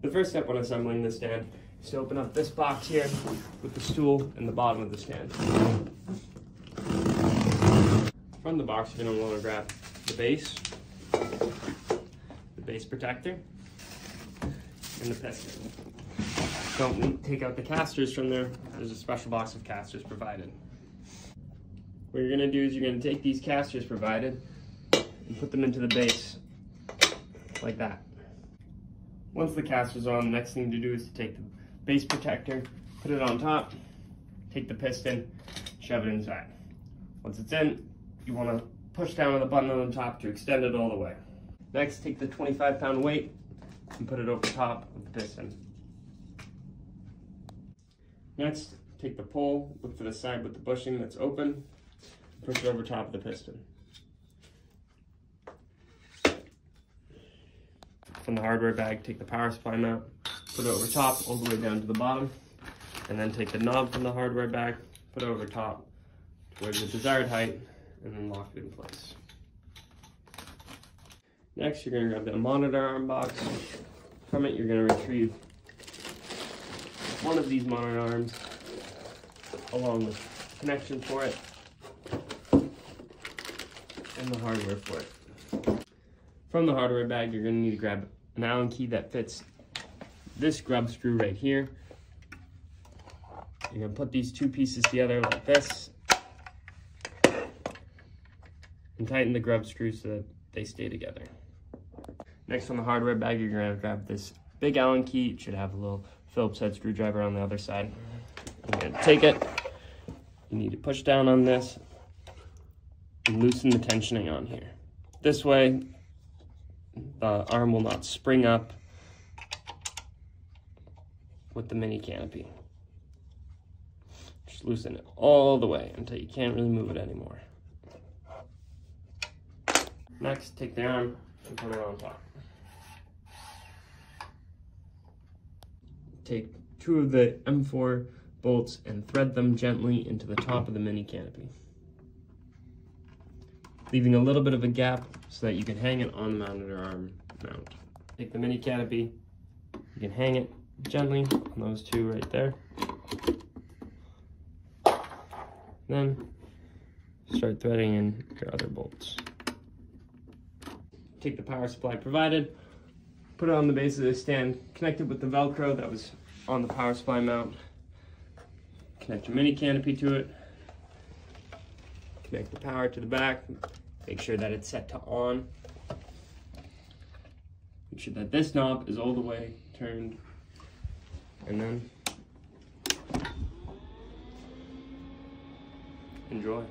The first step when assembling this stand is to open up this box here with the stool and the bottom of the stand. From the box, you're going to want to grab the base protector, and the piston. Don't take out the casters from there. There's a special box of casters provided. What you're going to do is you're going to take these casters provided and put them into the base like that. Once the casters are on, the next thing to do is to take the base protector, put it on top, take the piston, shove it inside. Once it's in, you want to push down on the button on the top to extend it all the way. Next, take the 25-pound weight and put it over top of the piston. Next, take the pole, look for the side with the bushing that's open, push it over top of the piston. From the hardware bag, take the power supply mount, put it over top all the way down to the bottom, and then take the knob from the hardware bag, put it over top towards the desired height, and then lock it in place. Next, you're going to grab the monitor arm box. From it, you're going to retrieve one of these monitor arms along with connection for it and the hardware for it. From the hardware bag, you're going to need to grab an Allen key that fits this grub screw right here. You're going to put these two pieces together like this and tighten the grub screws so that they stay together. Next, on the hardware bag, you're going to grab this big Allen key. It should have a little Phillips head screwdriver on the other side. You're going to take it. You need to push down on this and loosen the tensioning on here. This way, the arm will not spring up with the mini canopy. Just loosen it all the way until you can't really move it anymore. Next, take the arm and put it on top. Take two of the M4 bolts and thread them gently into the top of the mini canopy, leaving a little bit of a gap so that you can hang it on the monitor arm mount. Take the mini canopy, you can hang it gently on those two right there. Then start threading in your other bolts. Take the power supply provided, put it on the base of the stand, connect it with the Velcro that was on the power supply mount, connect your mini canopy to it, connect the power to the back, make sure that it's set to on, make sure that this knob is all the way turned, and then enjoy.